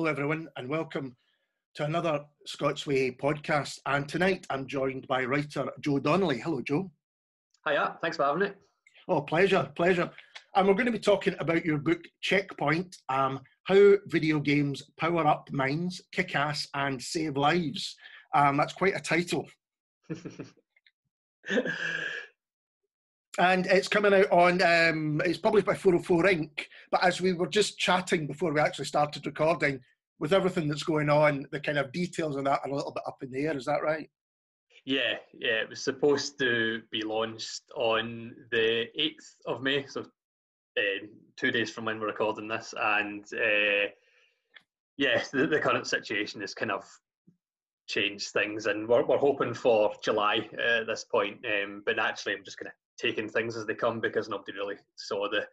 everyone, and welcome to another Scots Whay podcast. And tonight I'm joined by writer Joe Donnelly. Hello, Joe. Hiya, thanks for having me. Oh, pleasure. And we're going to be talking about your book, Checkpoint, How Video Games Power Up Minds, Kick Ass and Save Lives. That's quite a title. And it's coming out on, it's published by 404 Inc. But as we were just chatting before we actually started recording, with everything that's going on, the kind of details of that are a little bit up in the air. Is that right? Yeah, it was supposed to be launched on the 8th of May, so 2 days from when we're recording this. And the current situation has kind of changed things, and we're hoping for July at this point. But naturally, I'm just kind of taking things as they come because nobody really saw the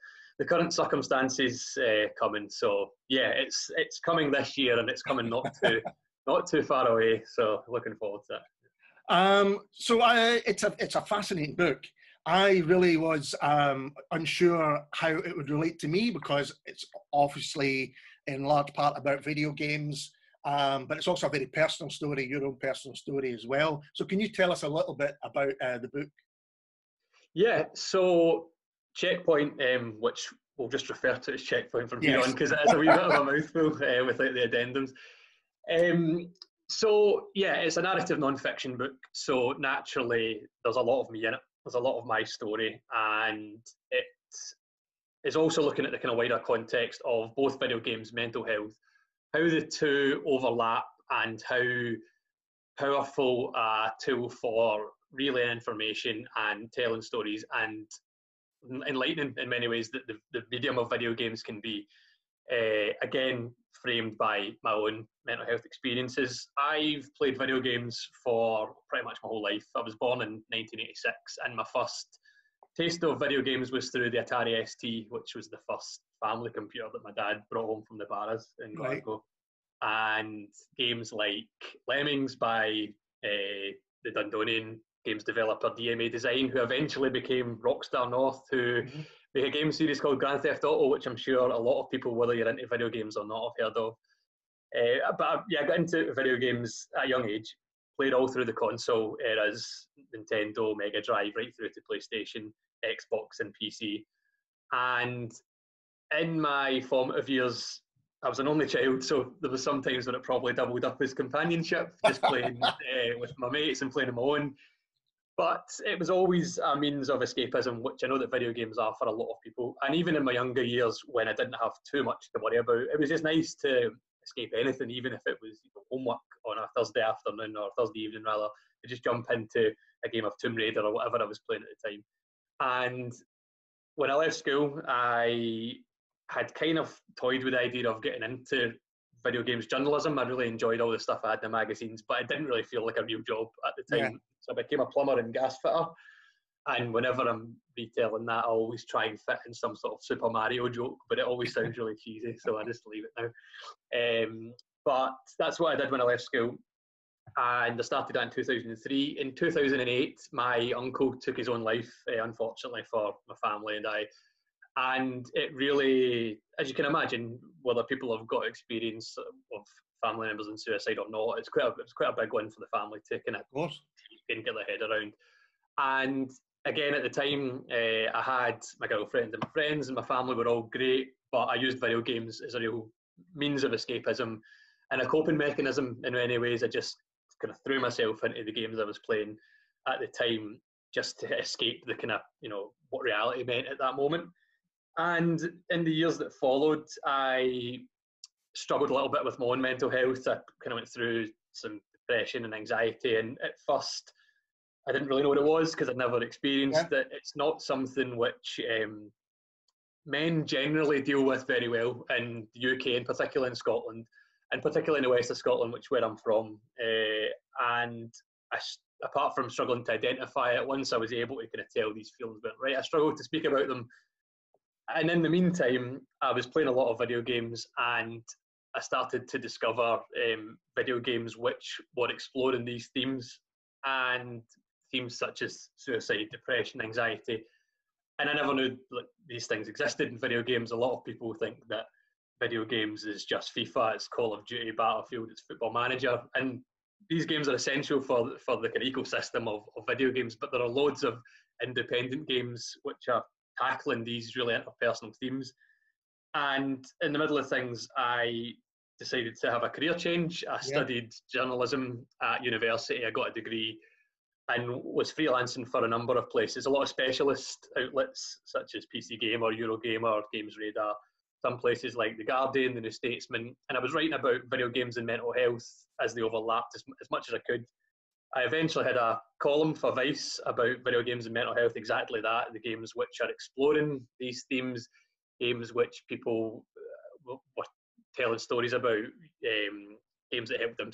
current circumstances coming. So yeah, it's coming this year, and it's coming not too far away. So looking forward to it. It's a fascinating book. I really was unsure how it would relate to me because it's obviously in large part about video games, but it's also a very personal story, your own personal story as well. So can you tell us a little bit about the book? Yeah, so Checkpoint, which we'll just refer to as Checkpoint from here on because it is a wee bit of a mouthful without the addendums. So yeah, it's a narrative non-fiction book, so naturally there's a lot of me in it. There's a lot of my story, and it is also looking at the kind of wider context of both video games, mental health, how the two overlap, and how powerful a tool for relaying information and telling stories and enlightening in many ways that the medium of video games can be. Again, framed by my own mental health experiences. I've played video games for pretty much my whole life. I was born in 1986, and my first taste of video games was through the Atari ST, which was the first family computer that my dad brought home from the Barras in Glasgow. Right. And games like Lemmings by the Dundonian games developer DMA Design, who eventually became Rockstar North, who made a game series called Grand Theft Auto, which I'm sure a lot of people, whether you're into video games or not, have heard of. I got into video games at a young age, played all through the console eras, Nintendo, Mega Drive, right through to PlayStation, Xbox and PC. And in my formative years, I was an only child, so there was some times when it probably doubled up as companionship, just playing with my mates and playing on my own. But it was always a means of escapism, which I know that video games are for a lot of people. And even in my younger years, when I didn't have too much to worry about, it was just nice to escape anything, even if it was homework on a Thursday afternoon or Thursday evening, rather, to just jump into a game of Tomb Raider or whatever I was playing at the time. And when I left school, I had kind of toyed with the idea of getting into video games journalism. I really enjoyed all the stuff I had in the magazines, but it didn't really feel like a real job at the time. Yeah. So I became a plumber and gas fitter. And whenever I'm retailing that, I always try and fit in some sort of Super Mario joke, but it always sounds really cheesy, so I just leave it now. But that's what I did when I left school. And I started that in 2003. In 2008, my uncle took his own life, unfortunately for my family and I. And it really, as you can imagine, whether people have got experience of family members in suicide or not, it was quite a big one for the family to kind of get their head around. And again, at the time, I had my girlfriend and my friends and my family were all great, but I used video games as a real means of escapism and a coping mechanism in many ways. I just kind of threw myself into the games I was playing at the time just to escape the kind of, what reality meant at that moment. And in the years that followed, I struggled a little bit with my own mental health. I kind of went through some depression and anxiety. And at first, I didn't really know what it was because I'd never experienced it. It's not something which men generally deal with very well in the UK, in particular in Scotland, and particularly in the west of Scotland, which is where I'm from. And apart from struggling to identify it, once I was able to kind of tell these feelings went right, I struggled to speak about them. And in the meantime, I was playing a lot of video games, and I started to discover video games which were exploring these themes, and themes such as suicide, depression, anxiety. And I never knew these things existed in video games. A lot of people think that video games is just FIFA, it's Call of Duty, Battlefield, it's Football Manager, and these games are essential for the kind of ecosystem of video games, but there are loads of independent games which are tackling these really interpersonal themes. And in the middle of things, I decided to have a career change. I studied journalism at university, I got a degree, and was freelancing for a number of places, a lot of specialist outlets such as PC Gamer, Eurogamer, Games Radar, some places like The Guardian, The New Statesman, and I was writing about video games and mental health as they overlapped as much as I could. I eventually had a column for Vice about video games and mental health, exactly that, the games which are exploring these themes, games which people were telling stories about, games that help them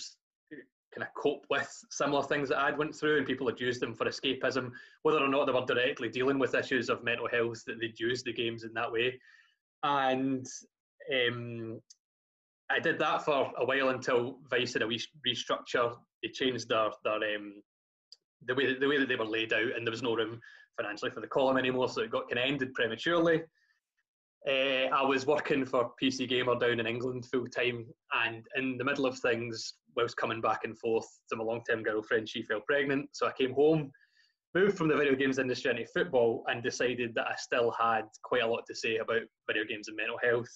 kind of cope with similar things that I'd went through, and people had used them for escapism, whether or not they were directly dealing with issues of mental health, that they'd use the games in that way. And I did that for a while until Vice had a wee restructure. They changed their the way that they were laid out, and there was no room financially for the column anymore, so it got kind of ended prematurely. I was working for PC Gamer down in England full time, and in the middle of things, whilst coming back and forth to my long-term girlfriend, she fell pregnant, so I came home, moved from the video games industry into football, and decided that I still had quite a lot to say about video games and mental health.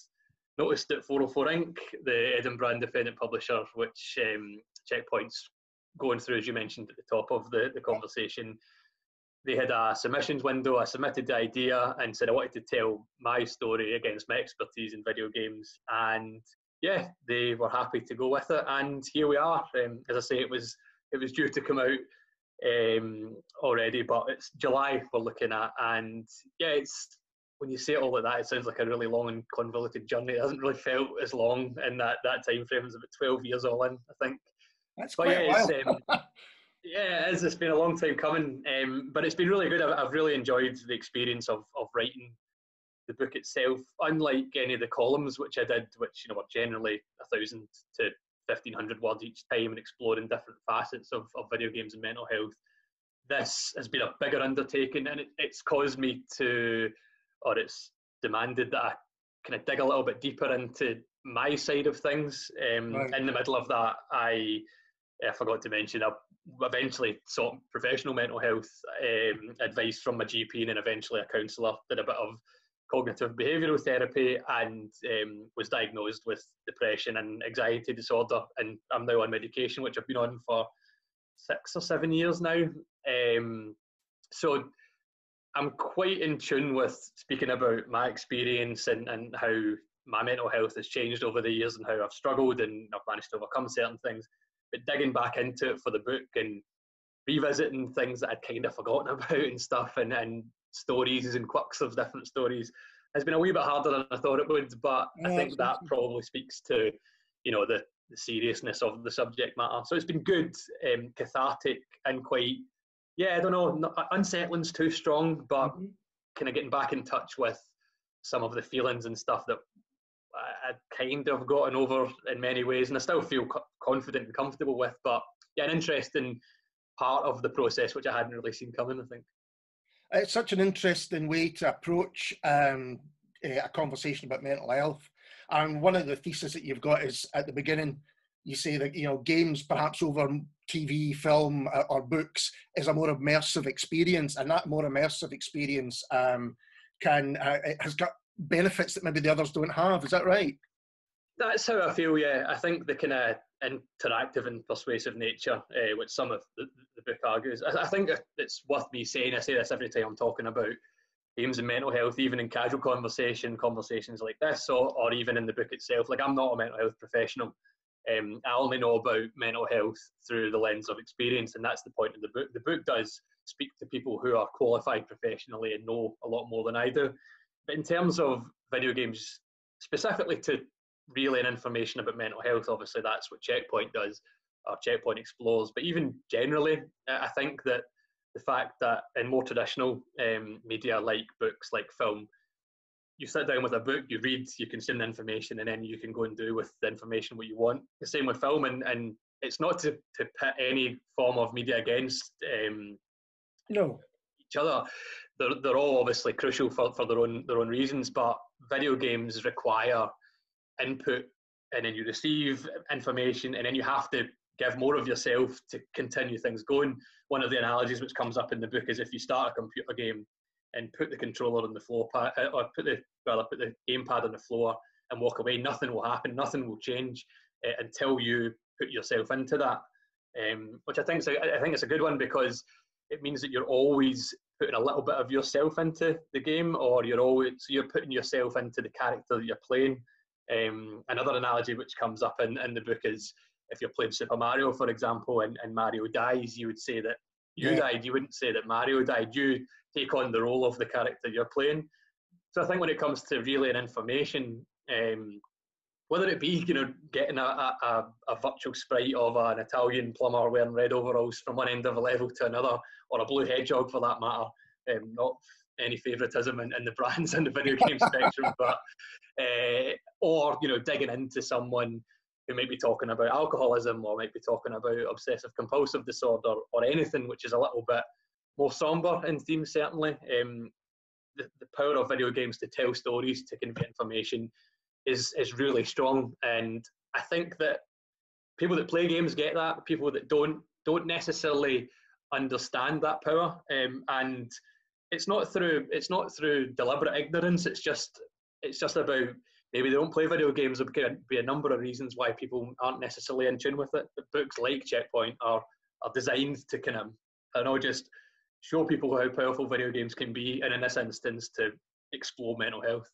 Noticed that 404 Inc., the Edinburgh independent publisher, which Checkpoint's going through, as you mentioned at the top of the conversation, they had a submissions window. I submitted the idea and said I wanted to tell my story against my expertise in video games, and yeah, they were happy to go with it, and here we are. As I say, it was due to come out already, but it's July we're looking at, and yeah, it's, when you say it all like that, it sounds like a really long and convoluted journey. It hasn't really felt as long in that time frame. It's about 12 years all in, I think. That's quite a while. Yeah, it is. It's been a long time coming, but it's been really good. I've really enjoyed the experience of writing the book itself. Unlike any of the columns which I did, which were generally 1,000 to 1,500 words each time and exploring different facets of video games and mental health, this has been a bigger undertaking, and it's caused me to, or it's demanded that I kind of dig a little bit deeper into my side of things. Right. In the middle of that, I forgot to mention, I eventually sought professional mental health advice from my GP, and then eventually a counsellor, did a bit of cognitive behavioural therapy, and was diagnosed with depression and anxiety disorder, and I'm now on medication, which I've been on for 6 or 7 years now. So I'm quite in tune with speaking about my experience and how my mental health has changed over the years and how I've struggled and I've managed to overcome certain things. But digging back into it for the book and revisiting things that I'd kind of forgotten about and stuff, and stories and quirks of different stories, has been a wee bit harder than I thought it would. But I think that probably speaks to, the seriousness of the subject matter. So it's been good, cathartic, and quite, I don't know, unsettling's too strong, but kind of getting back in touch with some of the feelings and stuff that I'd kind of gotten over in many ways, and I still feel confident and comfortable with. But yeah, an interesting part of the process which I hadn't really seen coming, I think. It's such an interesting way to approach a conversation about mental health. And one of the theses that you've got is, at the beginning, you say that, games perhaps over TV, film, or books is a more immersive experience, and that more immersive experience has got benefits that maybe the others don't have. Is that right? That's how I feel, yeah. I think the kind of interactive and persuasive nature, which some of the book argues, I think it's worth me saying, I say this every time I'm talking about games and mental health, even in casual conversations like this, or even in the book itself. Like, I'm not a mental health professional. I only know about mental health through the lens of experience, and that's the point of the book. The book does speak to people who are qualified professionally and know a lot more than I do. But in terms of video games, specifically to relaying information about mental health, obviously that's what Checkpoint does, or Checkpoint explores. But even generally, I think that the fact that in more traditional media like books, like film, you sit down with a book, you read, you consume the information, and then you can go and do with the information what you want. The same with film, and it's not to pit any form of media against each other. They're all obviously crucial for their own reasons, but video games require input and then you receive information and then you have to give more of yourself to continue things going. One of the analogies which comes up in the book is if you start a computer game and put the controller on the floor pad, or put the gamepad on the floor and walk away, nothing will happen, nothing will change until you put yourself into that. Which I think it's a good one, because it means that you're always putting a little bit of yourself into the game, or you're putting yourself into the character that you're playing. Another analogy which comes up in the book is if you're playing Super Mario, for example, and Mario dies, you would say that you died. You wouldn't say that Mario died. You take on the role of the character you're playing. So I think when it comes to relaying information, whether it be getting a virtual sprite of an Italian plumber wearing red overalls from one end of a level to another, or a blue hedgehog for that matter, not any favouritism in the brands in the video game spectrum, but or digging into someone who might be talking about alcoholism, or might be talking about obsessive compulsive disorder, or anything which is a little bit more somber in theme, certainly. The power of video games to tell stories, to convey information, is really strong. And I think that people that play games get that. People that don't necessarily understand that power. And it's not through deliberate ignorance. It's just about, maybe they don't play video games. There could be a number of reasons why people aren't necessarily in tune with it. But books like Checkpoint are designed to kind of, just show people how powerful video games can be, and in this instance, to explore mental health.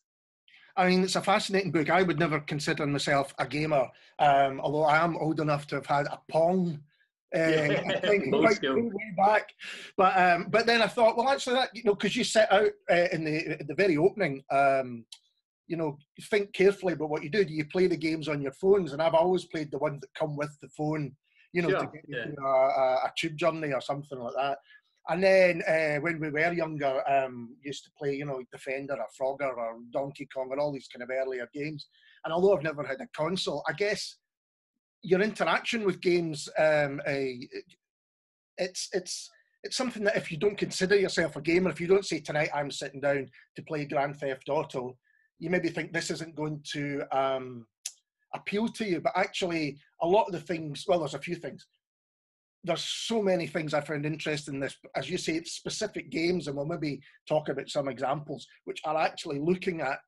I mean, it's a fascinating book. I would never consider myself a gamer, although I am old enough to have had a Pong. Way back, but then I thought, well, actually, that because you set out in the very opening, think carefully about what you do. Do you play the games on your phones? And I've always played the ones that come with the phone, to get you through a tube journey or something like that. And then when we were younger, used to play, Defender or Frogger or Donkey Kong and all these kind of earlier games. And although I've never had a console, I guess your interaction with games, it's something that if you don't consider yourself a gamer, if you don't say tonight I'm sitting down to play Grand Theft Auto, you maybe think this isn't going to appeal to you. But actually, a lot of the things, well, there's a few things. There's so many things I found interesting in this. As you say, it's specific games, and we'll maybe talk about some examples, which are actually looking at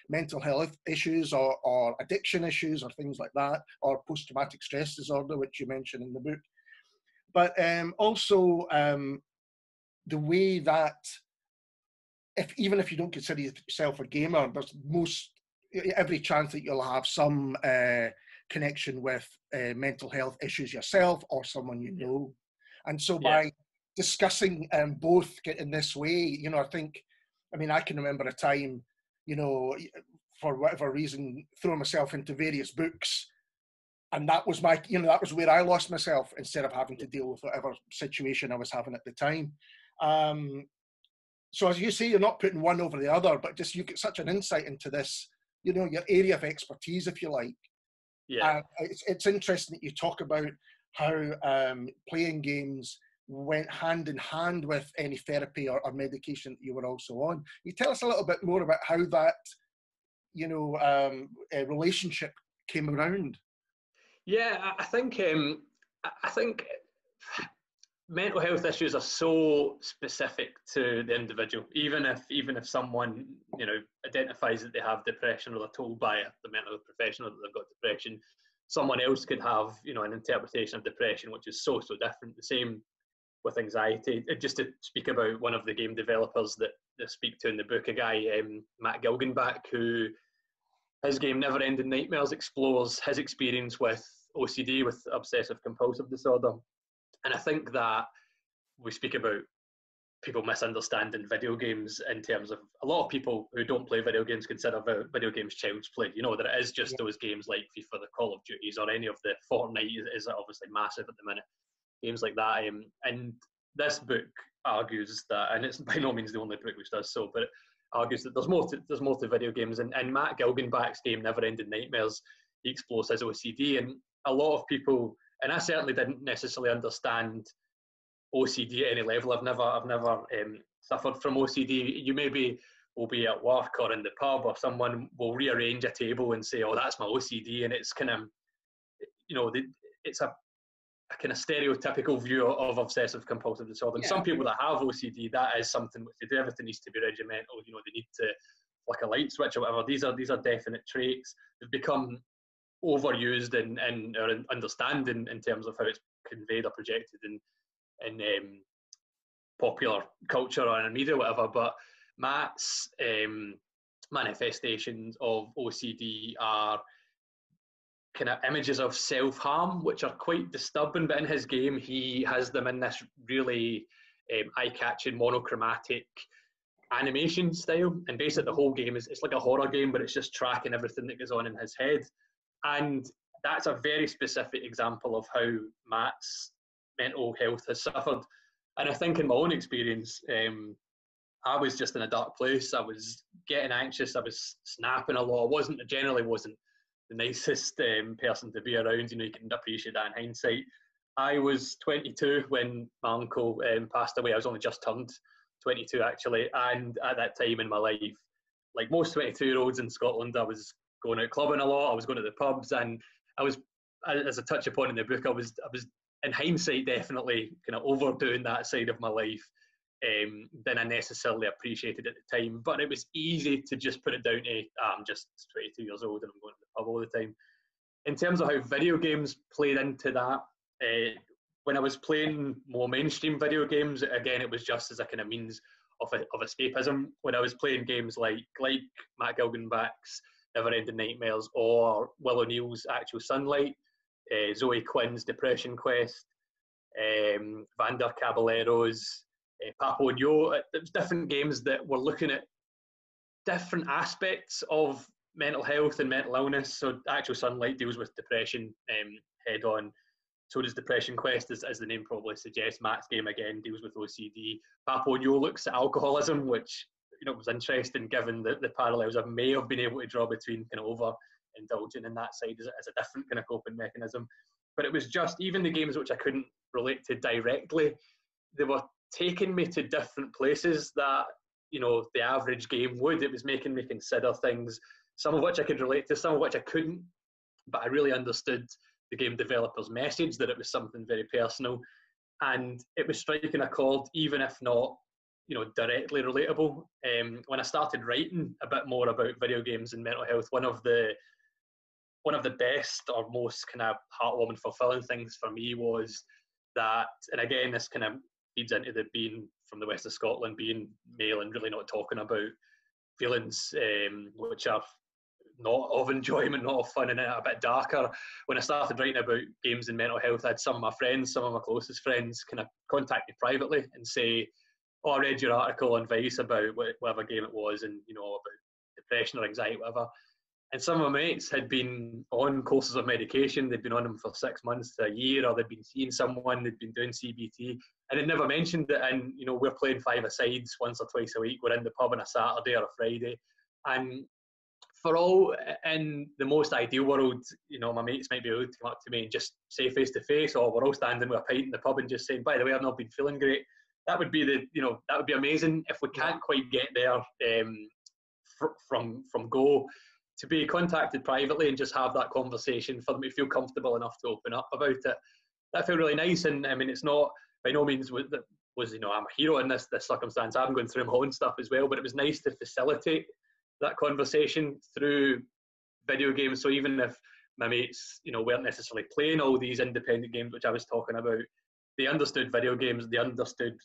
mental health issues or addiction issues or things like that, or post-traumatic stress disorder, which you mentioned in the book. But also the way that, even if you don't consider yourself a gamer, there's every chance that you'll have some connection with mental health issues yourself or someone you know. And so by discussing both in this way, I can remember a time, for whatever reason, throwing myself into various books. And that was that was where I lost myself, instead of having to deal with whatever situation I was having at the time. So as you say, you're not putting one over the other, but just you get such an insight into this, your area of expertise, if you like. Yeah, it's interesting that you talk about how playing games went hand in hand with any therapy or medication that you were also on. You tell us a little bit more about how that, relationship came around. Yeah, I think mental health issues are so specific to the individual. Even if someone identifies that they have depression, or they're told by the mental health professional that they've got depression, someone else could have an interpretation of depression which is so different. The same with anxiety. Just to speak about one of the game developers that speak to in the book, a guy, Matt Gilgenbach, who his game Never Ending Nightmares explores his experience with OCD, with obsessive compulsive disorder. And I think that we speak about people misunderstanding video games in terms of, a lot of people who don't play video games consider video games child's play. That it is just those games like FIFA, the Call of Duties, or any of the Fortnite is obviously massive at the minute. Games like that. And this book argues that, and it's by no means the only book which does so, but it argues that there's more to video games. And Matt Gilgenbach's game, Never Ending Nightmares, he explores his OCD. And a lot of people, and I certainly didn't necessarily understand OCD at any level. I've never suffered from OCD. You maybe will be at work or in the pub, or someone will rearrange a table and say, oh, that's my OCD. And it's kind of, it's a kind of stereotypical view of obsessive compulsive disorder. And some people that have OCD, that is something which they do. Everything needs to be regimental. They need to flick a light switch or whatever. These are definite traits. They've become overused in our understanding in terms of how it's conveyed or projected in popular culture or in media or whatever. But Matt's manifestations of OCD are kind of images of self-harm, which are quite disturbing, but in his game he has them in this really eye-catching monochromatic animation style, and basically the whole game it's like a horror game, but it's just tracking everything that goes on in his head. And that's a very specific example of how Matt's mental health has suffered. And I think in my own experience, I was just in a dark place. I was getting anxious. I was snapping a lot. I generally wasn't the nicest person to be around. You can appreciate that in hindsight. I was 22 when my uncle passed away. I was only just turned 22 actually. And at that time in my life, like most 22-year-olds in Scotland, I was going out clubbing a lot. I was going to the pubs, and I was, as I touch upon in the book, I was in hindsight definitely kind of overdoing that side of my life than I necessarily appreciated at the time. But it was easy to just put it down to, I'm just 22 years old and I'm going to the pub all the time. In terms of how video games played into that, when I was playing more mainstream video games, again, it was just as a kind of means of escapism. When I was playing games like Matt Gilgenbach's Never-Ending Nightmares or Will O'Neill's Actual Sunlight, Zoe Quinn's Depression Quest, Vander Caballero's Papo and Yo. It was different games that were looking at different aspects of mental health and mental illness. So Actual Sunlight deals with depression head on. So does Depression Quest, as the name probably suggests. Matt's game again deals with OCD. Papo and Yo looks at alcoholism, which was interesting given the parallels I may have been able to draw between kind of overindulging in that side as a different kind of coping mechanism. But it was just, even the games which I couldn't relate to directly, they were taking me to different places that the average game would. It was making me consider things, some of which I could relate to, some of which I couldn't, but I really understood the game developer's message that it was something very personal, and it was striking a chord, even if not directly relatable. When I started writing a bit more about video games and mental health, one of the best or most kind of heartwarming, fulfilling things for me was that, and again this kind of feeds into the being from the west of Scotland, being male and really not talking about feelings which are not of enjoyment, not of fun, and a bit darker. When I started writing about games and mental health, I had some of my friends, some of my closest friends, kind of contact me privately and say, oh, I read your article on Vice about whatever game it was, and about depression or anxiety, whatever. And some of my mates had been on courses of medication. They'd been on them for 6 months to a year, or they'd been seeing someone, they'd been doing CBT, and they'd never mentioned it. And we're playing five-a-sides once or twice a week. We're in the pub on a Saturday or a Friday, and for all in the most ideal world, my mates might be able to come up to me and just say face to face, or we're all standing with a pint in the pub and just saying, by the way, I've not been feeling great. That would be that would be amazing. If we can't quite get there from go, to be contacted privately and just have that conversation, for them to feel comfortable enough to open up about it, that felt really nice. And I mean, it's not by no means I'm a hero in this circumstance. I'm going through my own stuff as well, but it was nice to facilitate that conversation through video games. So even if my mates, weren't necessarily playing all these independent games which I was talking about, they understood video games, they understood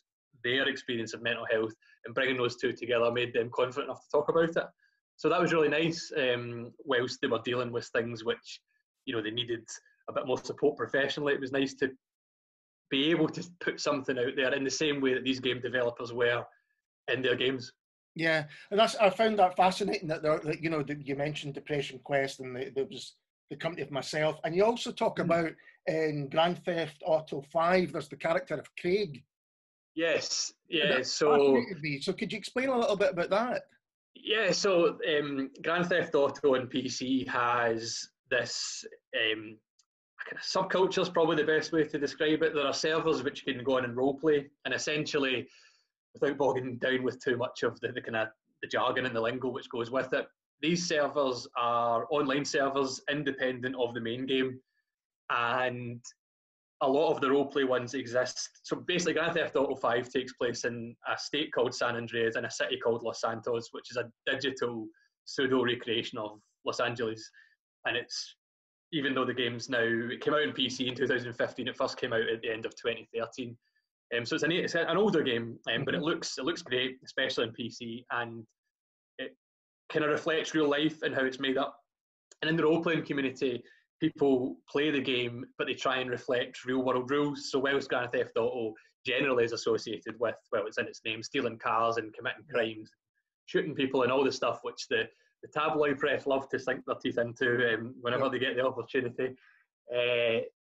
their experience of mental health, and bringing those two together made them confident enough to talk about it. So that was really nice, whilst they were dealing with things which, they needed a bit more support professionally. It was nice to be able to put something out there in the same way that these game developers were in their games. Yeah, and I found that fascinating that you mentioned Depression Quest, and there was the company of myself, and you also talk about in Grand Theft Auto 5, there's the character of Craig. Yes, yeah. So could you explain a little bit about that? Yeah, so Grand Theft Auto on PC has this kind of subculture is probably the best way to describe it. There are servers which you can go on and roleplay, and essentially, without bogging down with too much of the kind of the jargon and the lingo which goes with it. These servers are online servers independent of the main game, and a lot of the roleplay ones exist. So basically, Grand Theft Auto 5 takes place in a state called San Andreas and a city called Los Santos, which is a digital pseudo recreation of Los Angeles. And it's, even though the game's now, it came out on PC in 2015, it first came out at the end of 2013. So it's an older game, but it looks great, especially on PC, and it kind of reflects real life and how it's made up. And in the role-playing community, people play the game, but they try and reflect real-world rules. So whilst Grand Theft Auto generally is associated with, well, it's in its name, stealing cars and committing crimes, shooting people and all the stuff which the tabloid press love to sink their teeth into whenever they get the opportunity.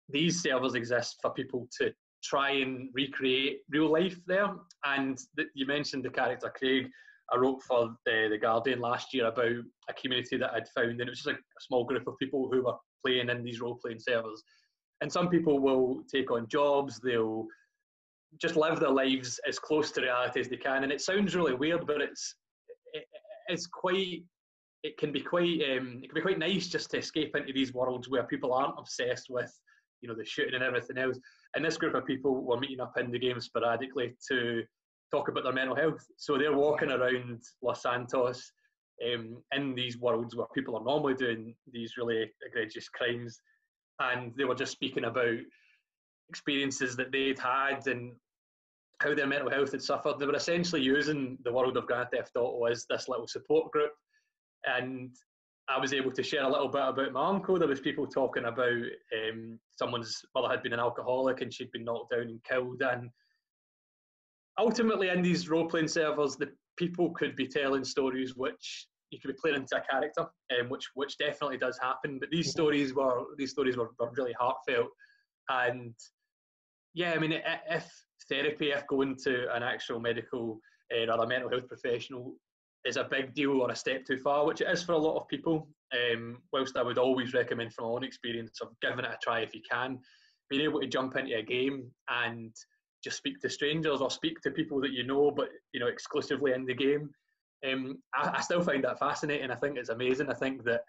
These servers exist for people to try and recreate real life there. And you mentioned the character Craig. I wrote for the Guardian last year about a community that I'd found, and it was just like a small group of people who were playing in these role-playing servers. And some people will take on jobs, they'll just live their lives as close to reality as they can. And it sounds really weird, but it can be quite nice just to escape into these worlds where people aren't obsessed with, you know, the shooting and everything else. And this group of people were meeting up in the game sporadically to talk about their mental health. So they're walking around Los Santos in these worlds where people are normally doing these really egregious crimes, and they were just speaking about experiences that they'd had and how their mental health had suffered. They were essentially using the world of Grand Theft Auto as this little support group. And I was able to share a little bit about my uncle. There was people talking about someone's mother had been an alcoholic and she'd been knocked down and killed. And ultimately, in these role-playing servers, the people could be telling stories which you could be playing into a character, which definitely does happen. But these stories were really heartfelt. And yeah, I mean, if going to an actual medical or a mental health professional is a big deal or a step too far, which it is for a lot of people, whilst I would always recommend from my own experience of giving it a try if you can, being able to jump into a game and just speak to strangers or speak to people that you know, but you know, exclusively in the game. I still find that fascinating. I think it's amazing. I think that,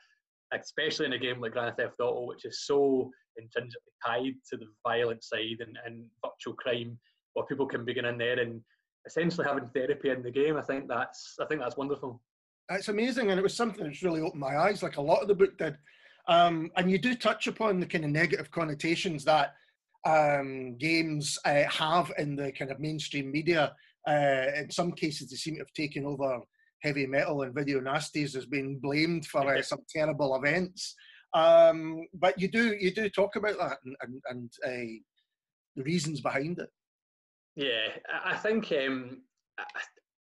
especially in a game like Grand Theft Auto, which is so intrinsically tied to the violent side and virtual crime, where people can begin in there and essentially having therapy in the game. I think that's wonderful. It's amazing, and it was something that's really opened my eyes, like a lot of the book did. And you do touch upon the kind of negative connotations that games have in the kind of mainstream media. In some cases, they seem to have taken over heavy metal, and video nasties has been blamed for some terrible events. But you do talk about that and the reasons behind it. Yeah, I think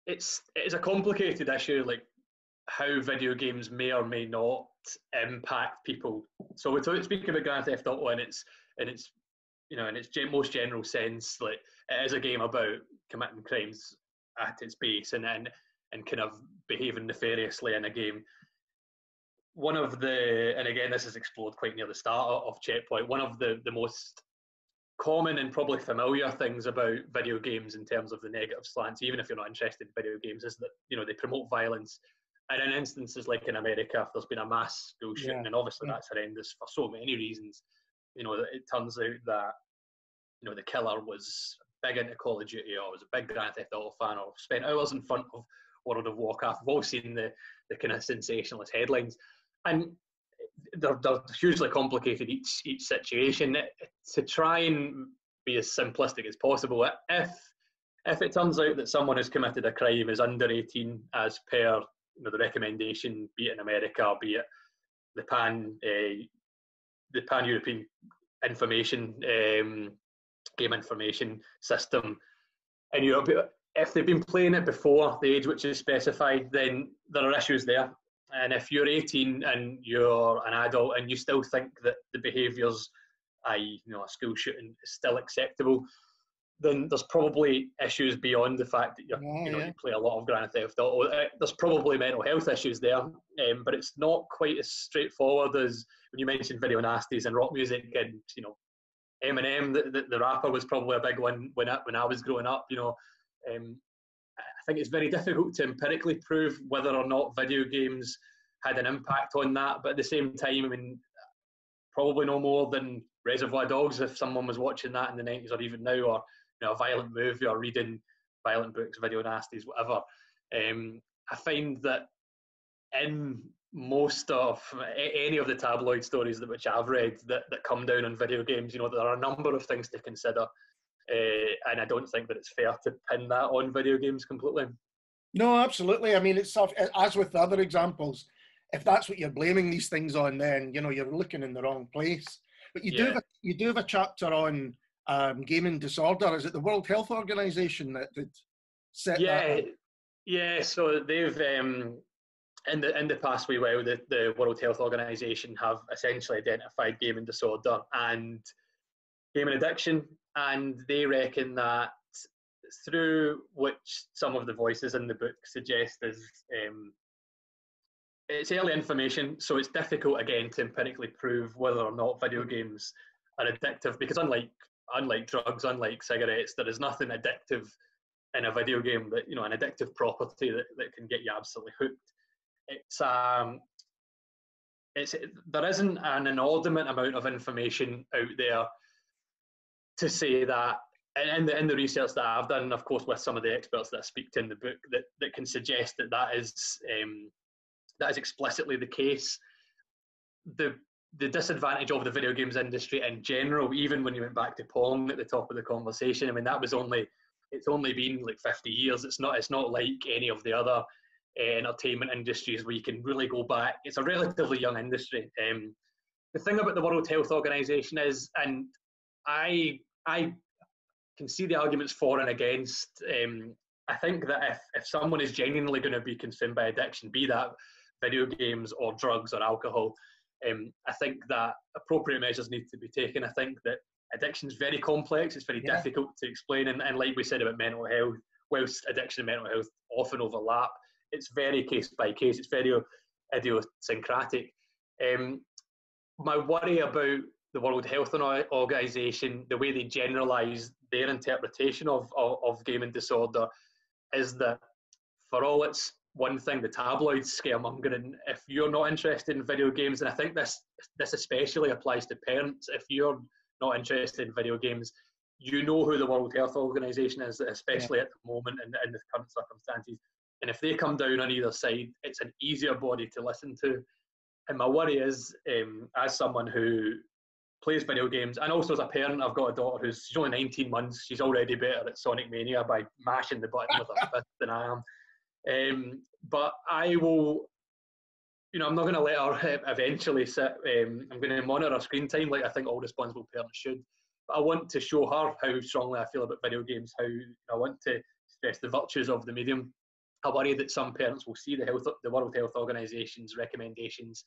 it's a complicated issue, like how video games may or may not impact people. So we're speaking about Grand Theft Auto in its most general sense, like it is a game about committing crimes at its base and kind of behaving nefariously in a game. One of the, and again, this is explored quite near the start of Checkpoint, one of the most common and probably familiar things about video games in terms of the negative slants, even if you're not interested in video games, is that, you know, they promote violence. And in instances like in America, if there's been a mass school shooting, and obviously that's horrendous for so many reasons, you know, it turns out that, you know, the killer was big into Call of Duty or was a big Grand Theft Auto fan or spent hours in front of World of Warcraft. We've all seen the kind of sensationalist headlines. And they're hugely complicated, each situation. To try and be as simplistic as possible, if it turns out that someone who's committed a crime is under 18 as per, you know, the recommendation, be it in America, be it the pan-European information game information system in Europe, if they've been playing it before the age which is specified, then there are issues there. And if you're 18 and you're an adult and you still think that the behaviours, i.e., you know, a school shooting is still acceptable, then there's probably issues beyond the fact that you play a lot of Grand Theft Auto. There's probably mental health issues there, but it's not quite as straightforward as when you mentioned video nasties and rock music. And you know, Eminem, the rapper, was probably a big one when I was growing up. You know, I think it's very difficult to empirically prove whether or not video games had an impact on that. But at the same time, I mean, probably no more than Reservoir Dogs if someone was watching that in the 90s or even now, or a violent movie or reading violent books, video nasties, whatever. I find that in most of any of the tabloid stories which I've read that come down on video games, there are a number of things to consider, and I don't think that it's fair to pin that on video games completely. No, absolutely. I mean, it's as with the other examples. If that's what you're blaming these things on, then you're looking in the wrong place. But you do have a chapter on gaming disorder. Is it the World Health Organization that set that up? Yeah. So they've in the past wee while, the World Health Organization have essentially identified gaming disorder and gaming addiction, and they reckon that through which some of the voices in the book suggest is it's early information, so it's difficult again to empirically prove whether or not video games are addictive, because unlike drugs, unlike cigarettes, there is nothing addictive in a video game that an addictive property that can get you absolutely hooked. There isn't an inordinate amount of information out there to say that, and in the research that I've done, and of course with some of the experts that I speak to in the book, that can suggest that is explicitly the case. The disadvantage of the video games industry in general, even when you went back to Pong at the top of the conversation, I mean, it's only been like 50 years. It's not like any of the other entertainment industries where you can really go back. It's a relatively young industry. The thing about the World Health Organization is, and I can see the arguments for and against. I think that if someone is genuinely going to be consumed by addiction, be that video games or drugs or alcohol, I think that appropriate measures need to be taken. I think that addiction is very complex. It's very difficult to explain. And like we said about mental health, whilst addiction and mental health often overlap, it's very case by case. It's very idiosyncratic. My worry about the World Health Organization, the way they generalise their interpretation of gaming disorder, is that for all it's one thing, the tabloids scaremongering, if you're not interested in video games, and I think this especially applies to parents, if you're not interested in video games, you know who the World Health Organization is, especially at the moment in the current circumstances. And if they come down on either side, it's an easier body to listen to. And my worry is, as someone who plays video games, and also as a parent, I've got a daughter she's only 19 months, she's already better at Sonic Mania by mashing the button with her fist than I am. But I will, I'm not going to let her eventually sit, I'm going to monitor her screen time like I think all responsible parents should. But I want to show her how strongly I feel about video games, how I want to stress the virtues of the medium. I worry that some parents will see the World Health Organization's recommendations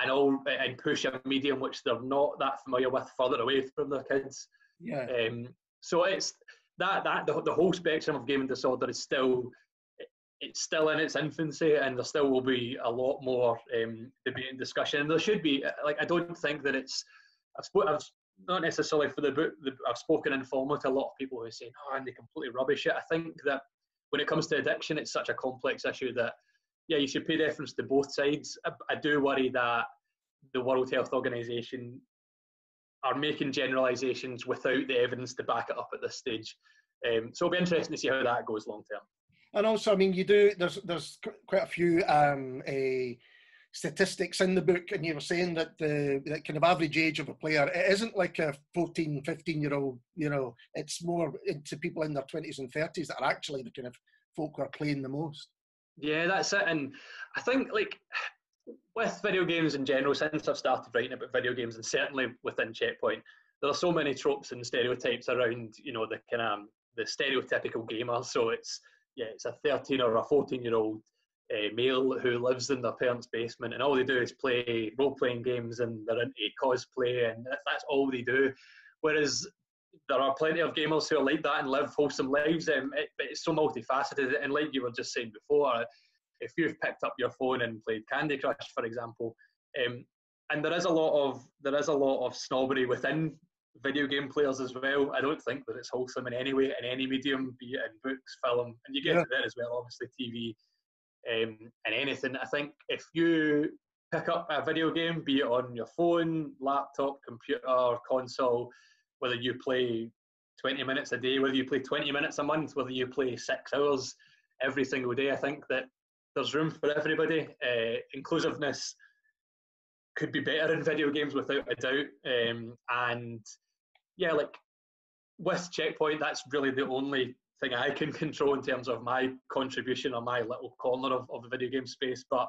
and push a medium which they're not that familiar with further away from their kids. Yeah. So it's the whole spectrum of gaming disorder is still in its infancy, and there still will be a lot more debate and discussion. And there should be, I don't think that it's. I've not necessarily for the book. I've spoken informally to a lot of people who are saying, "Oh, and they completely rubbish it." I think that when it comes to addiction, it's such a complex issue that, you should pay deference to both sides. I do worry that the World Health Organization are making generalizations without the evidence to back it up at this stage. So it'll be interesting to see how that goes long term. And also, I mean, there's quite a few statistics in the book, and you were saying that the kind of average age of a player, it isn't like a 14, 15-year-old, it's more into people in their 20s and 30s that are actually the kind of folk who are playing the most. Yeah, that's it. And I think, with video games in general, since I've started writing about video games, and certainly within Checkpoint, there are so many tropes and stereotypes around, the kind of the stereotypical gamer. So it's a 13 or a 14-year-old male who lives in their parents' basement, and all they do is play role-playing games, and they're into cosplay, and that's all they do. Whereas there are plenty of gamers who are like that and live wholesome lives, but it's so multifaceted. And like you were just saying before, if you've picked up your phone and played Candy Crush, for example, and there is a lot of snobbery within video game players as well. I don't think that it's wholesome in any way, in any medium, be it in books, film, and you get to there as well, obviously, TV, and anything. I think if you pick up a video game, be it on your phone, laptop, computer, console, whether you play 20 minutes a day, whether you play 20 minutes a month, whether you play 6 hours every single day, I think that there's room for everybody. Inclusiveness could be better in video games without a doubt. And yeah, like with Checkpoint, that's really the only thing I can control in terms of my contribution or my little corner of the video game space. But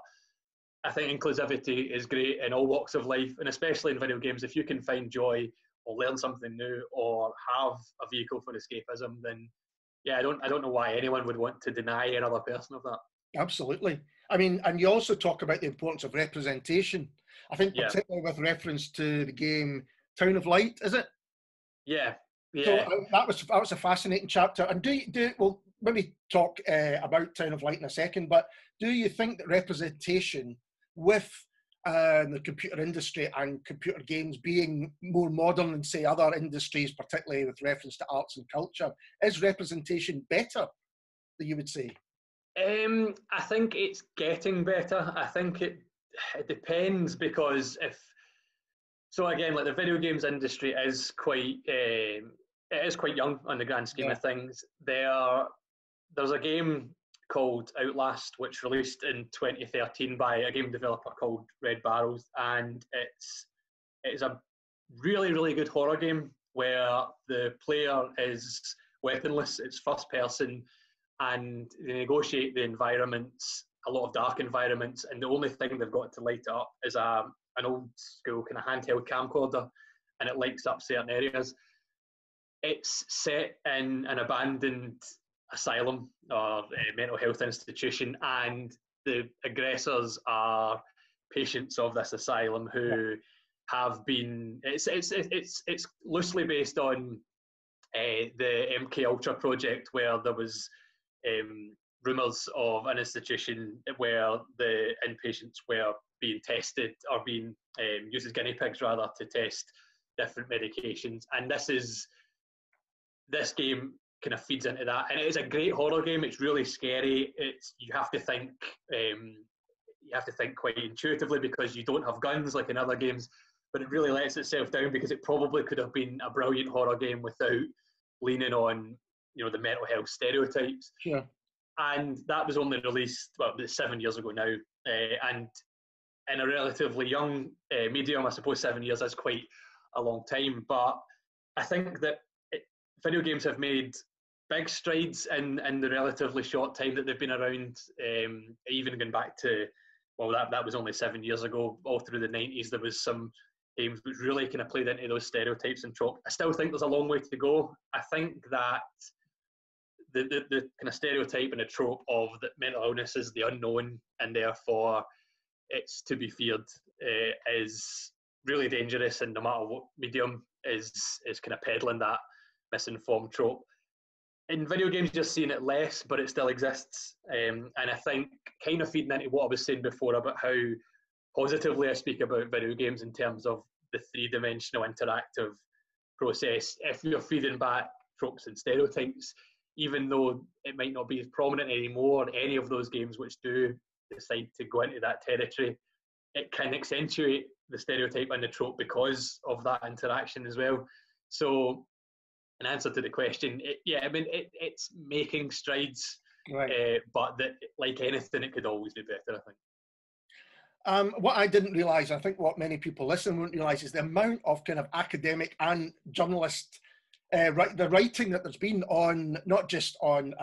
I think inclusivity is great in all walks of life, and especially in video games. If you can find joy or learn something new or have a vehicle for escapism, then yeah, I don't know why anyone would want to deny another person of that. Absolutely. I mean, and you also talk about the importance of representation. I think particularly with reference to the game Town of Light, is it? Yeah. So that was a fascinating chapter. And we'll maybe talk about Town of Light in a second, but do you think that representation with the computer industry and computer games being more modern than, say, other industries, particularly with reference to arts and culture, is representation better, that you would say? I think it's getting better. I think it depends, because again, like the video games industry is quite young on the grand scheme of things. There's a game called Outlast, which released in 2013 by a game developer called Red Barrels, and it's a really, really good horror game where the player is weaponless. It's first person, and they negotiate the environments, a lot of dark environments, and the only thing they've got to light it up is an old school kind of handheld camcorder, and it lights up certain areas. It's set in an abandoned asylum or a mental health institution, and the aggressors are patients of this asylum who have been. It's loosely based on the MK Ultra project, where there was rumours of an institution where the inpatients were being tested or being used as guinea pigs rather to test different medications, and this game kind of feeds into that, and it is a great horror game. It's really scary. You have to think quite intuitively because you don't have guns like in other games, but it really lets itself down because it probably could have been a brilliant horror game without leaning on the mental health stereotypes. Sure. And that was only released 7 years ago now, and in a relatively young medium, I suppose 7 years is quite a long time. But I think that video games have made big strides in the relatively short time that they've been around. Even going back to, that was only 7 years ago. All through the 90s, there was some games which really kind of played into those stereotypes and trope. I still think there's a long way to go. I think that the kind of stereotype and the trope of that mental illness is the unknown and therefore it's to be feared is really dangerous, and no matter what medium is kind of peddling that misinformed trope. In video games, you're seeing it less, but it still exists. And I think kind of feeding into what I was saying before about how positively I speak about video games in terms of the three-dimensional interactive process. If you're feeding back tropes and stereotypes, even though it might not be as prominent anymore, any of those games which do decide to go into that territory, it can accentuate the stereotype and the trope because of that interaction as well. So in answer to the question, it's making strides, right. But that, like anything, it could always be better, I think. What I didn't realise, I think what many people listening wouldn't realise, is the amount of kind of academic and journalist the writing that there's been on, not just on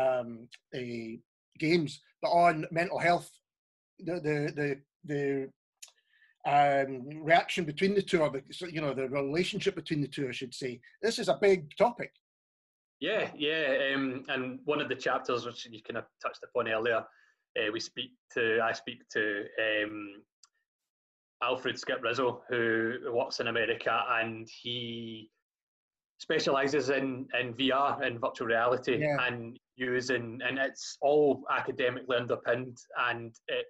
games, but on mental health, the reaction between the two, or the relationship between the two, I should say. This is a big topic. Yeah. And one of the chapters which you kind of touched upon earlier, I speak to Alfred Skip Rizzo, who works in America, and he specialises in VR and virtual reality, and it's all academically underpinned, and it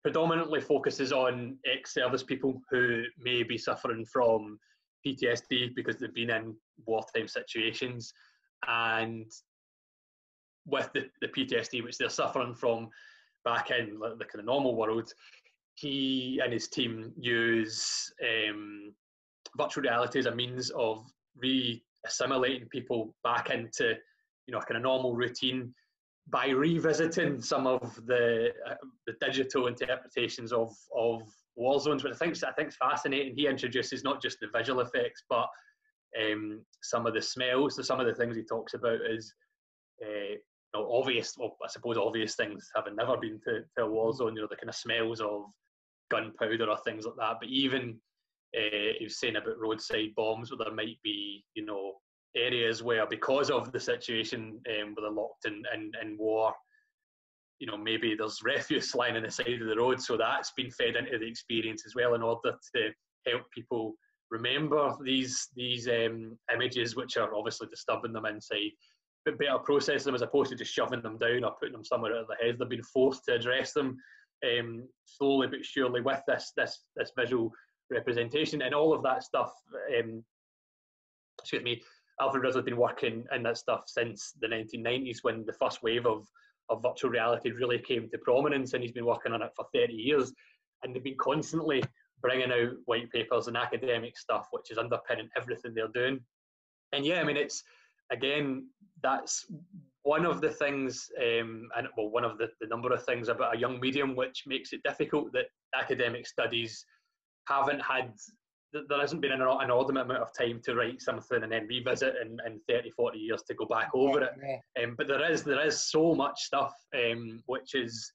predominantly focuses on ex-service people who may be suffering from PTSD because they've been in wartime situations, and with the PTSD which they're suffering from back in the kind of normal world, he and his team use virtual reality as a means of re-assimilating people back into, you know, a kind of normal routine by revisiting some of the digital interpretations of war zones, which I think is fascinating. He introduces not just the visual effects, but some of the smells. So some of the things he talks about is obvious, well, I suppose obvious things, having never been to a war zone, you know, the kind of smells of gunpowder or things like that. But even he was saying about roadside bombs, where there might be, you know, areas where, because of the situation where they're locked in war, you know, maybe there's refuse lying on the side of the road, so that's been fed into the experience as well, in order to help people remember these images, which are obviously disturbing them inside, but better process them as opposed to just shoving them down or putting them somewhere out of their heads. They've been forced to address them slowly but surely with this visual representation and all of that stuff. Alfred Risley's been working in that stuff since the 1990s, when the first wave of virtual reality really came to prominence, and he's been working on it for 30 years. And they've been constantly bringing out white papers and academic stuff, which is underpinning everything they're doing. And yeah, I mean, it's, again, that's one of the things, one of the number of things about a young medium which makes it difficult, that academic studies haven't had, there hasn't been an inordinate amount of time to write something and then revisit in 30, 40 years to go back over it. Yeah. But there is so much stuff which is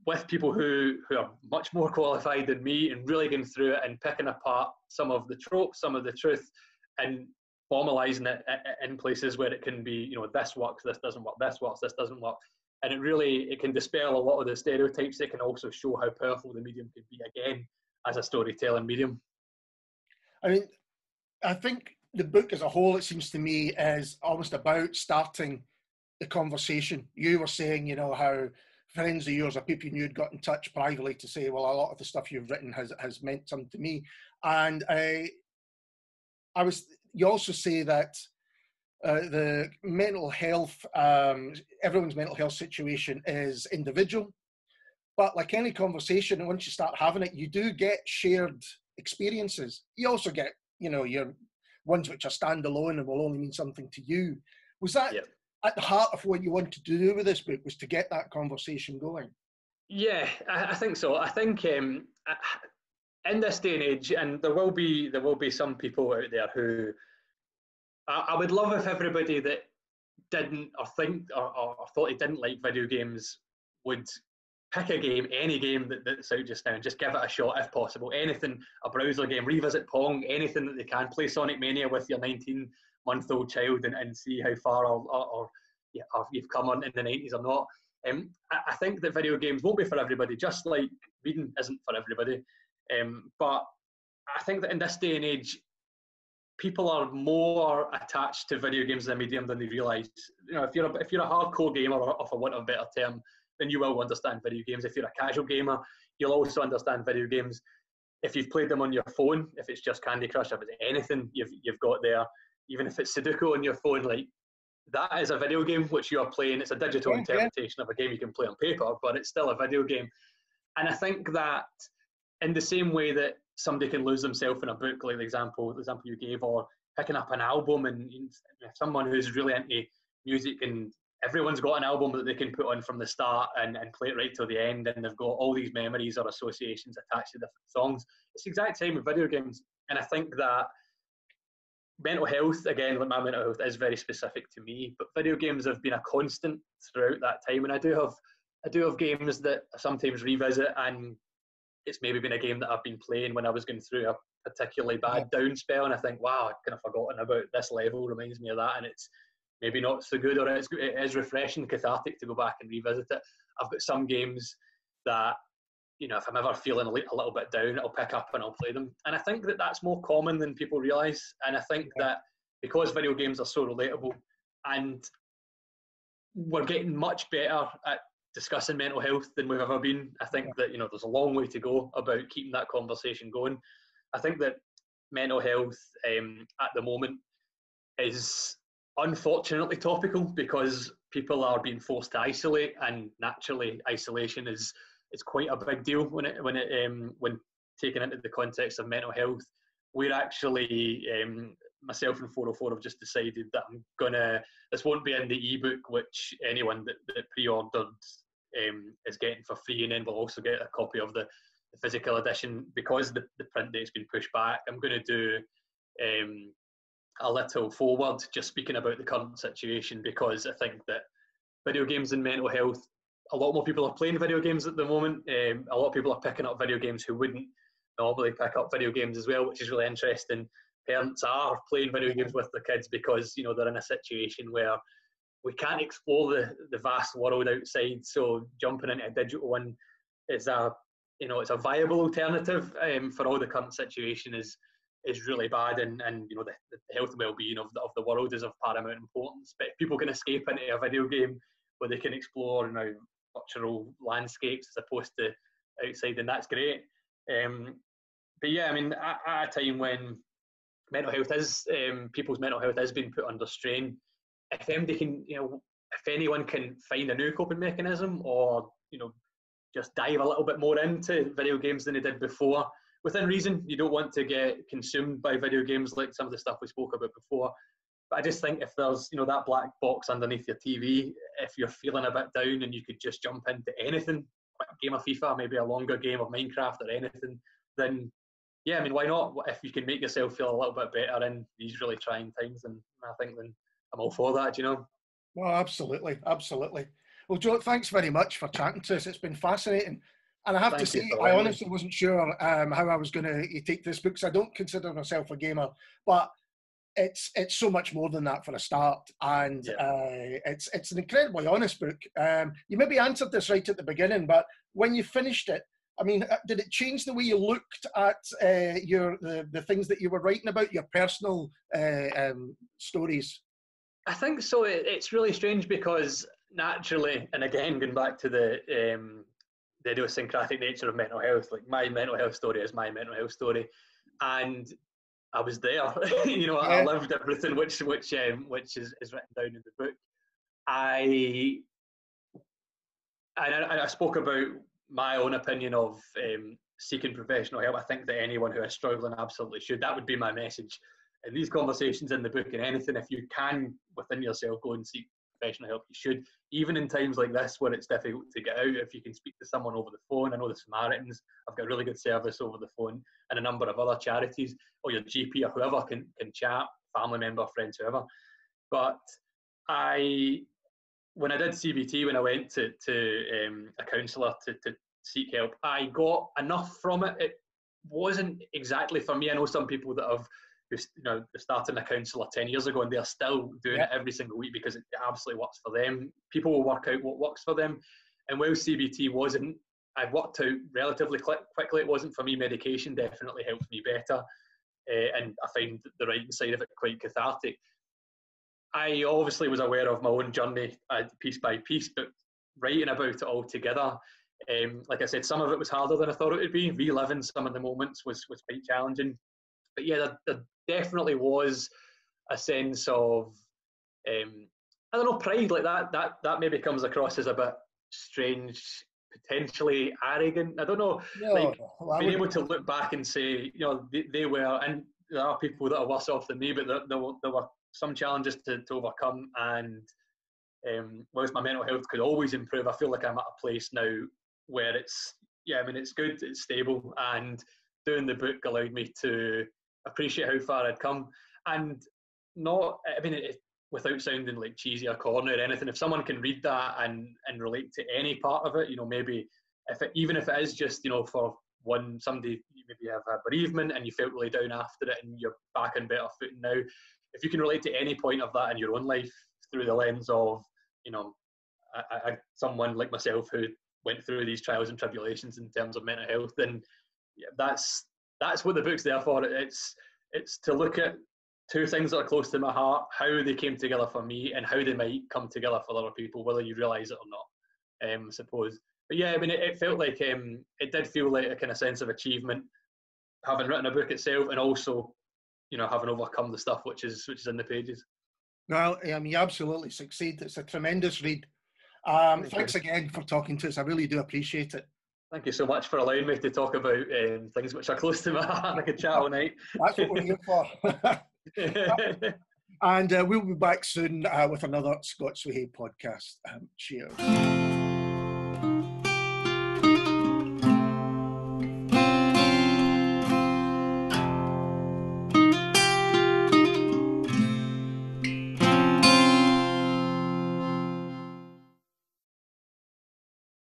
with people who are much more qualified than me, and really going through it and picking apart some of the tropes, some of the truth, and formalising it in places where it can be, you know, this works, this doesn't work, this works, this doesn't work. And it can dispel a lot of the stereotypes. It can also show how powerful the medium can be, again, as a storytelling medium. I mean, I think the book as a whole, it seems to me, is almost about starting the conversation. You were saying, you know, how friends of yours or people you knew had got in touch privately to say, well, a lot of the stuff you've written has meant something to me. And you also say that the mental health, everyone's mental health situation is individual. But like any conversation, once you start having it, you do get shared experiences. You also get, you know, your ones which are standalone and will only mean something to you. Was that at the heart of what you wanted to do with this book, was to get that conversation going? Yeah, I think so. I think in this day and age, and there will be some people out there who, I would love if everybody that didn't or thought he didn't like video games would pick a game, any game that's out just now, and just give it a shot if possible. Anything, a browser game, revisit Pong, anything that they can. Play Sonic Mania with your 19-month-old child and see how far or you've come on in the 90s or not. I think that video games won't be for everybody, just like reading isn't for everybody. But I think that in this day and age, people are more attached to video games as a medium than they realise. You know, if you're a hardcore gamer, or for want of a better term, then you will understand video games. If you're a casual gamer, you'll also understand video games. If you've played them on your phone, if it's just Candy Crush, if it's anything you've got there, even if it's Sudoku on your phone, like, that is a video game which you are playing. It's a digital interpretation of a game you can play on paper, but it's still a video game. And I think that in the same way that somebody can lose themselves in a book, like the example you gave, or picking up an album, and someone who's really into music, and everyone's got an album that they can put on from the start and play it right till the end, and they've got all these memories or associations attached to different songs. It's the exact same with video games. And I think that mental health, again, like my mental health is very specific to me, but video games have been a constant throughout that time. And I do have games that I sometimes revisit, and it's maybe been a game that I've been playing when I was going through a particularly bad down spell, and I think, wow, I've kind of forgotten about this level, reminds me of that, and it's maybe not so good, or it is refreshing, cathartic to go back and revisit it. I've got some games that, you know, if I'm ever feeling a little bit down, I'll pick up and I'll play them. And I think that that's more common than people realise. And I think that because video games are so relatable, and we're getting much better at discussing mental health than we've ever been, I think that, you know, there's a long way to go about keeping that conversation going. I think that mental health at the moment is unfortunately topical because people are being forced to isolate, and naturally isolation is quite a big deal when taken into the context of mental health. We're actually myself and 404 have just decided that this won't be in the ebook, which anyone that pre-ordered is getting for free, and then we'll also get a copy of the physical edition. Because the print date's been pushed back, I'm going to do a little forward just speaking about the current situation, because I think that video games and mental health, a lot more people are playing video games at the moment. A lot of people are picking up video games who wouldn't normally pick up video games as well, which is really interesting. Parents are playing video games with their kids because, you know, they're in a situation where we can't explore the vast world outside. So jumping into a digital one is it's a viable alternative for all the current situation is really bad, and you know, the health and well-being of the world is of paramount importance. But if people can escape into a video game where they can explore, you know, virtual landscapes as opposed to outside, then that's great. But yeah, I mean, at a time when mental health is people's mental health is being put under strain, if anybody can, you know, if anyone can find a new coping mechanism, or, you know, just dive a little bit more into video games than they did before, within reason. You don't want to get consumed by video games like some of the stuff we spoke about before. But I just think if there's, you know, that black box underneath your TV, if you're feeling a bit down and you could just jump into anything, a game of FIFA, maybe a longer game of Minecraft or anything, then yeah, I mean, why not? If you can make yourself feel a little bit better in these really trying times, and I think then I'm all for that, you know? Well, absolutely, absolutely. Well, Joe, thanks very much for chatting to us. It's been fascinating. And I have to say, I honestly wasn't sure how I was going to take this book, because I don't consider myself a gamer, but it's so much more than that for a start. And it's an incredibly honest book. You maybe answered this right at the beginning, but when you finished it, I mean, did it change the way you looked at the things that you were writing about, your personal stories? I think so. It's really strange because naturally, and again, going back to the idiosyncratic nature of mental health, like my mental health story is my mental health story, and I was there. You know, I lived everything which is written down in the book. I spoke about my own opinion of seeking professional help. I think that anyone who is struggling absolutely should. That would be my message in these conversations in the book. And anything, if you can within yourself go and seek professional help, you should. Even in times like this where it's difficult to get out, if you can speak to someone over the phone. I know the Samaritans have got really good service over the phone, and a number of other charities, or your GP or whoever can chat, family member, friends, whoever. But when I did CBT, when I went to a counsellor to seek help, I got enough from it. It wasn't exactly for me. I know some people that have, you know, started a counsellor 10 years ago and they're still doing it every single week because it absolutely works for them. People will work out what works for them. And while CBT wasn't, I worked out relatively quickly. It wasn't for me. Medication definitely helped me better. And I find the writing side of it quite cathartic. I obviously was aware of my own journey piece by piece, but writing about it all together, like I said, some of it was harder than I thought it would be. Reliving some of the moments was quite challenging. But yeah, there definitely was a sense of, I don't know, pride. Like that maybe comes across as a bit strange, potentially arrogant. I don't know. Being able to look back and say, you know, they were, and there are people that are worse off than me, but there were some challenges to overcome, and whilst my mental health could always improve, I feel like I'm at a place now where it's good, it's stable, and doing the book allowed me to appreciate how far I'd come, and without sounding like cheesy or corny or anything, if someone can read that and relate to any part of it, you know, maybe even if it is just, you know, for somebody, you maybe have a bereavement and you felt really down after it and you're back on better footing now, if you can relate to any point of that in your own life through the lens of, you know, someone like myself who went through these trials and tribulations in terms of mental health, then that's what the book's there for. It's to look at two things that are close to my heart, how they came together for me and how they might come together for other people, whether you realise it or not, I suppose. But yeah, I mean, it felt like, it did feel like a kind of sense of achievement having written a book itself, and also, you know, having overcome the stuff which is in the pages. Well, you absolutely succeed. It's a tremendous read. Thanks again for talking to us. I really do appreciate it. Thank you so much for allowing me to talk about things which are close to my heart. I could chat all night. That's what we're here for. And we'll be back soon with another Scots Whay podcast. Cheers.